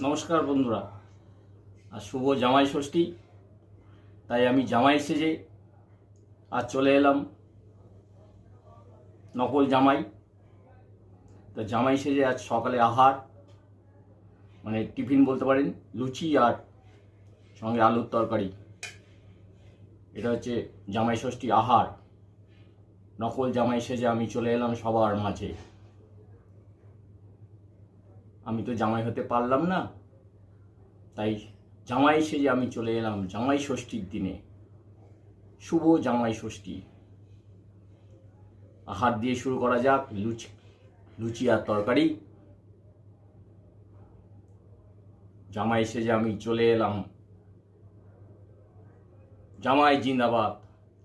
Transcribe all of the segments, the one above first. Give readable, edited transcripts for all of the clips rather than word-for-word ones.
নমস্কার বন্ধুরা। আজ শুভ জামাই ষষ্ঠী, তাই আমি জামাই সেজে আজ চলে এলাম, নকল জামাই। তো জামাই সেজে আজ সকালে আহার মানে টিফিন বলতে পারেন, লুচি আর সঙ্গে আলুর তরকারি। এটা হচ্ছে জামাই ষষ্ঠী আহার। নকল জামাই সেজে আমি চলে এলাম সবার মাঝে। আমি তো জামাই হতে পারলাম না, তাই জামাই সেজে আমি চলে এলাম জামাই ষষ্ঠীর দিনে। শুভ জামাই ষষ্ঠী। আহার দিয়ে শুরু করা যাক। লুচি আর তরকারি। জামাই সেজে আমি চলে এলাম। জামাই জিন্দাবাদ।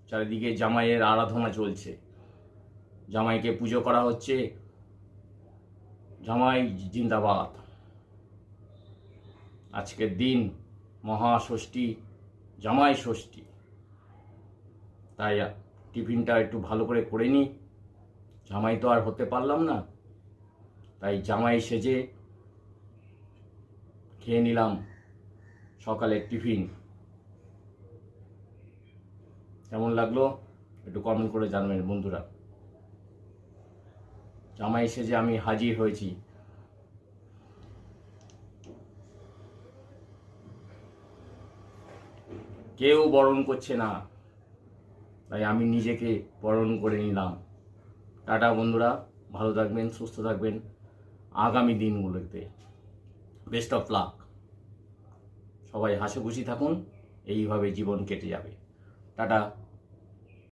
চারিদিকে জামাইয়ের আরাধনা চলছে, জামাইকে পুজো করা হচ্ছে। জামাই জিন্দাবাদ। আজকের দিন মহাষষ্ঠী, জামাই ষষ্ঠী, তাই টিফিনটা একটু ভালো করে নিই। জামাই তো আর হতে পারলাম না, তাই জামাই সেজে খেয়ে নিলাম সকালের টিফিন। কেমন লাগলো একটু কমেন্ট করে জানাবেন বন্ধুরা। জামাই সেজে আমি হাজির হয়েছি। কেউ বরণ করছে না, তাই আমি নিজেকে বরণ করে নিলাম। টাটা বন্ধুরা, ভালো থাকবেন, সুস্থ থাকবেন। আগামী দিনগুলোতে বেস্ট অফ লাক। সবাই হাসি খুশি থাকুন, এইভাবে জীবন কেটে যাবে। টাটা।